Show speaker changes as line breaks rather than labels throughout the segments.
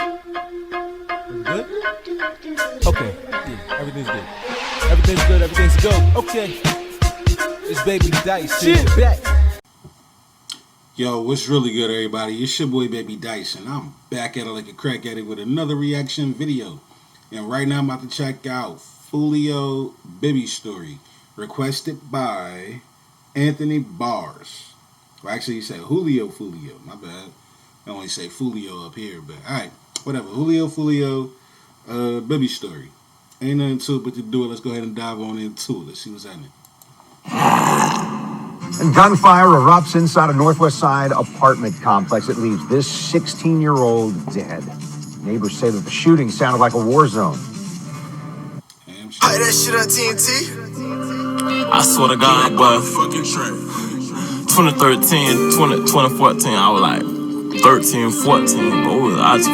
Good? Okay, yeah, everything's good. Everything's good, everything's good. Okay. It's Baby Dyce. Shit, back.
Yo, what's really good, everybody? It's your boy Baby Dyce, and I'm back at it like a crack addict with another reaction video. And right now I'm about to check out Foolio Bibby story, requested by Anthony Bars. Well, actually, he said Foolio. My bad. I only say Foolio up here, but alright, whatever. Foolio, Bibby story. Ain't nothing to it but to do it. Let's go ahead and dive on into it. Let's see what's happening.
And gunfire erupts inside a Northwest Side apartment complex. It leaves this 16-year-old dead. Neighbors say that the shooting sounded like a war zone.
Hey, that shit on TNT?
I swear to God, boy. 2013, 2014, I was like 13, 14, bro. I just,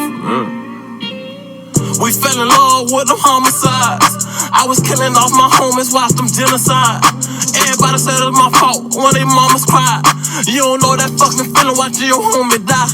we fell in love with them homicides. I was killing off my homies, watched them genocide. Everybody said it was my fault when they mamas cried. You don't know that fucking feeling watching your homie die.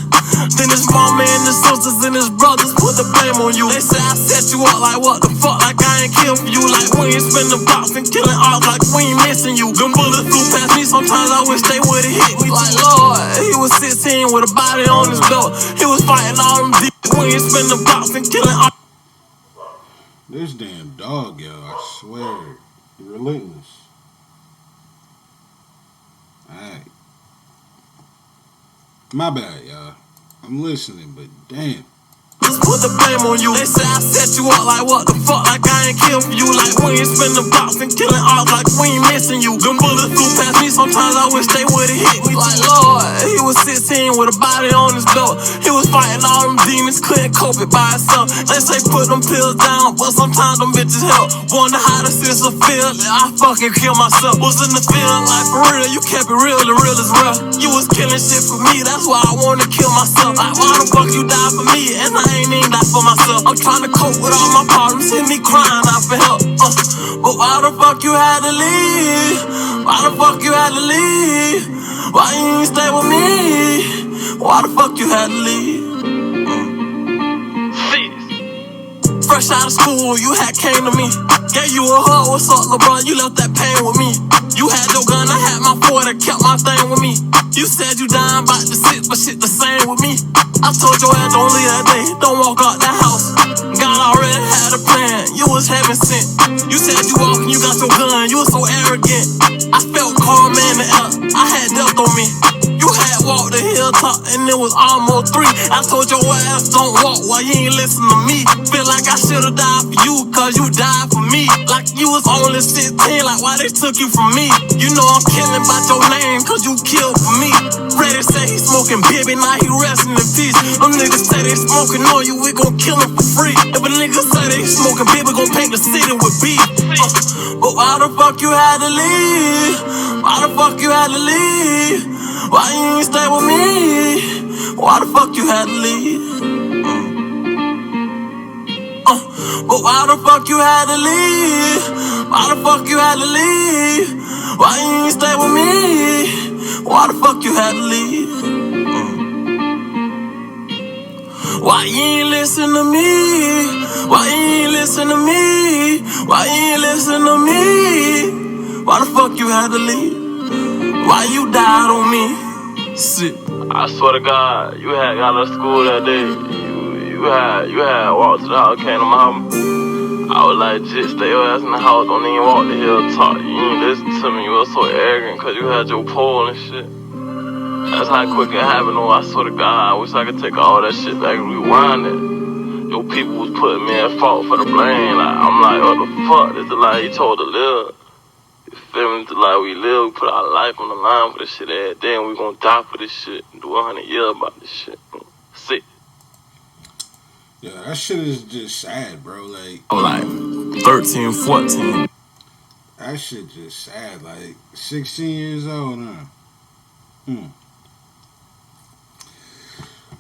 Then his mama and his sisters and his brothers put the blame on you. They say I set you up like what the fuck, like I ain't killed for you. Like we ain't spin the box and killing off like we ain't missing you. Them bullets flew past me, sometimes I wish they would've hit me. Like Lord, he was 16 with a body on his belt. He was fighting all them deep. We ain't spin the box and killing off.
This damn dog, yo, I swear. You're relentless. Alright. My bad, y'all. I'm listening, but damn.
Just put the blame on you. They say I set you up like what the fuck, like I ain't killed for you. Like we ain't spin the box and killing off like we ain't missing you. Them bullets flew past me, sometimes I wish they would've hit me. Like Lord, he was 16 with a body on his belt. He was fighting all them demons, couldn't cope it by himself. They say put them pills down, but sometimes them bitches help. Wonder how the sister feel, I fucking kill myself. Was in the field like for real, you kept it real, the real is real. You was killing shit for me, that's why I wanna kill myself. Like why the fuck you died for me, and I ain't even die for myself. I'm trying to cope with all my problems, hit me crying out for help. But why the fuck you had to leave? Why the fuck you had to leave? Why you ain't stay with me? Why the fuck you had to leave? Fresh out of school, you had came to me. Gave you a hug, what's up, LeBron? You left that pain with me. You had your gun, I had my 40, kept my thing with me. You said you dying about the shit, but shit the same with me. I told your ass don't leave that day, don't walk out that house. God already had a plan, you was heaven sent. You said you walking, you got your gun, you was so arrogant. I felt calm in the air, I had death on me. You had walked the hilltop and it was almost 3. I told your ass don't walk while you ain't listen to me. Feel like I should've died for you, cause you died for me. Like you was only 16, like why they took you from me. You know I'm killing by your name, cause you killed for me. Ready say he smoking Bibby, now he resting in peace. Them niggas say they smoking on you, we gon' kill him for free. If a nigga say they smoking Bibby, gon' paint the city with beef. But why the fuck you had to leave? Why the fuck you had to leave? Why you ain't stay with me? Why the fuck you had to leave? But why the fuck you had to leave? Why the fuck you had to leave? Why you ain't stay with me? Why the fuck you had to leave? Why you ain't listen to me? Why you ain't listen to me? Why you ain't listen to me? Why the fuck you had to leave? Why you died on me? Shit. I swear to God, you had got out of school that day. You had walked to the house, came to my house. I was like, just stay your ass in the house, don't even walk the hilltop. You ain't listen to me, you was so arrogant, cause you had your pole and shit. That's how quick it happened, though. I swear to God, I wish I could take all that shit back and rewind it. Your people was putting me at fault for the blame. Like, I'm like, what the fuck? This is the life he told to live. You feel me? This is the life we live. We put our life on the line for this shit every day, and we gonna die for this shit and do 100 years about this shit. Sick.
Yeah, that shit is just sad, bro. Like,
I'm like 13, 14.
That shit just sad. Like, 16 years old now.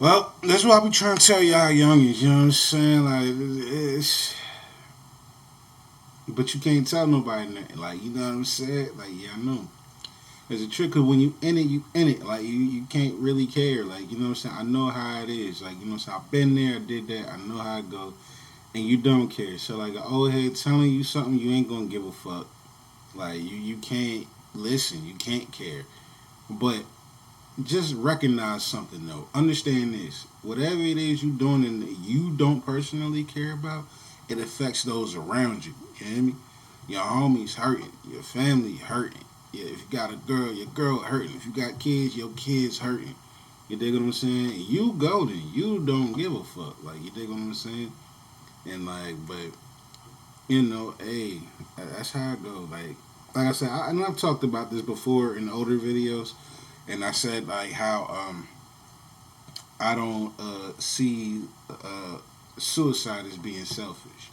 Well, that's why we trying to tell y'all youngins, you know what I'm saying? Like, it's... But you can't tell nobody nothing. Like, you know what I'm saying? Like, yeah, I know. It's a trick, cause when you in it, you in it. Like you can't really care. Like, you know what I'm saying? I know how it is. Like, you know what I'm saying? I've been there, I did that. I know how it go. And you don't care. So like an old head telling you something, you ain't gonna give a fuck. Like you can't listen. You can't care. But just recognize something though. Understand this. Whatever it is you doing and you don't personally care about, it affects those around you. You hear me? Your homies hurting. Your family hurting. Yeah, if you got a girl, your girl hurting. If you got kids, your kids hurting. You dig what I'm saying? You golden. You don't give a fuck. Like, you dig what I'm saying? And like, but you know, hey, that's how it go. Like I said, I know I've talked about this before in older videos, and I said like how I don't see suicide as being selfish.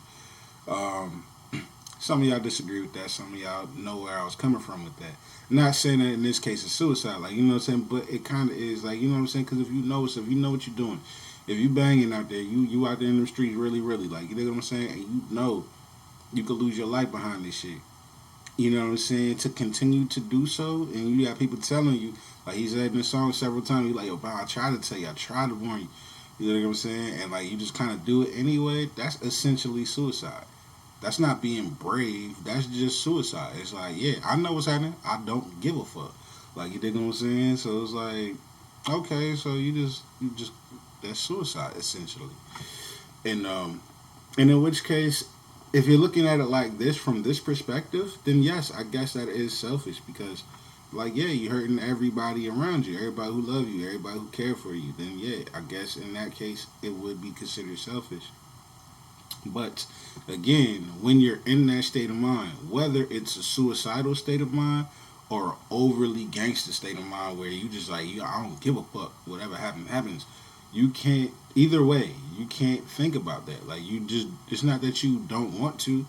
Some of y'all disagree with that. Some of y'all know where I was coming from with that. Not saying that in this case it's suicide, like, you know what I'm saying, but it kind of is, like, you know what I'm saying, because if you know what you're doing, if you banging out there, you out there in the streets really, like, you know what I'm saying, and you know you could lose your life behind this shit. You know what I'm saying? To continue to do so, and you got people telling you, like he said in the song several times, you like, yo, I try to tell you, I try to warn you. You know what I'm saying? And like you just kind of do it anyway. That's essentially suicide. That's not being brave. That's just suicide. It's like, yeah, I know what's happening. I don't give a fuck. Like, you dig what I'm saying? So it's like, okay, so you just that's suicide essentially. And in which case, if you're looking at it like this from this perspective, then yes, I guess that is selfish because, like, yeah, you're hurting everybody around you, everybody who love you, everybody who care for you. Then yeah, I guess in that case it would be considered selfish. But again, when you're in that state of mind, whether it's a suicidal state of mind or an overly gangster state of mind where you just like, I don't give a fuck, whatever happens, you can't, either way, you can't think about that. Like, you just, it's not that you don't want to,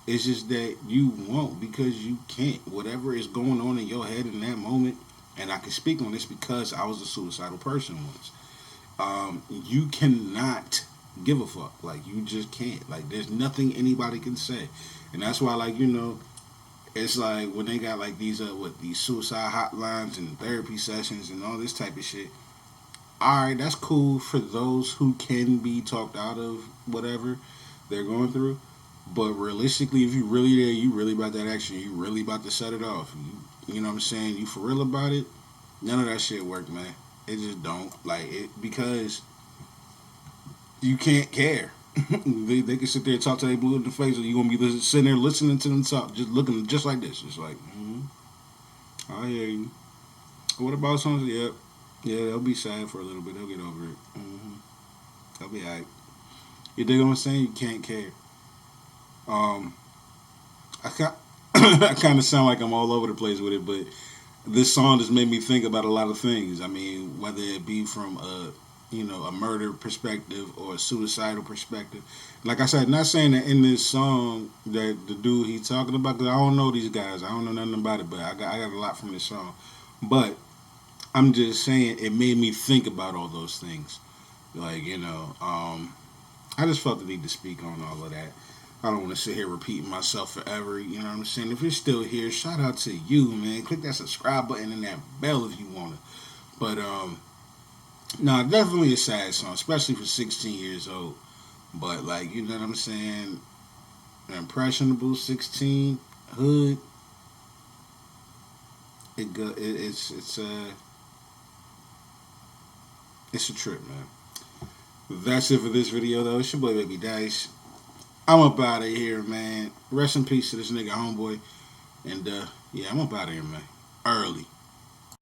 it's just that you won't because you can't. Whatever is going on in your head in that moment, and I can speak on this because I was a suicidal person once, you cannot give a fuck. Like, you just can't. Like, there's nothing anybody can say. And that's why, like, you know, it's like when they got like these these suicide hotlines and therapy sessions and all this type of shit. Alright, that's cool for those who can be talked out of whatever they're going through. But realistically, if you really there, you really about that action, you really about to set it off. You know what I'm saying? You for real about it? None of that shit work, man. It just don't. Like, it, because you can't care. they can sit there and talk to their blue in the face, or you gonna be sitting there listening to them talk, just looking just like this. It's like, I hear you. What about something? Yep. Yeah, they'll be sad for a little bit. They'll get over it. They'll be alright. You dig what I'm saying? You can't care. I kind of sound like I'm all over the place with it, but this song just made me think about a lot of things. I mean, whether it be from a murder perspective or a suicidal perspective. Like I said, not saying that in this song that the dude he's talking about, because I don't know these guys, I don't know nothing about it, but I got a lot from this song. But I'm just saying it made me think about all those things. Like, I just felt the need to speak on all of that. I don't want to sit here repeating myself forever, you know what I'm saying? If you're still here, shout out to you, man. Click that subscribe button and that bell if you want it. But, no, definitely a sad song, especially for 16 years old. But, like, you know what I'm saying? Impressionable 16, hood. It's a trip, man. That's it for this video, though. It's your boy, BDyce. I'm up out of here, man. Rest in peace to this nigga homeboy. And, yeah, I'm up out of here, man. Early.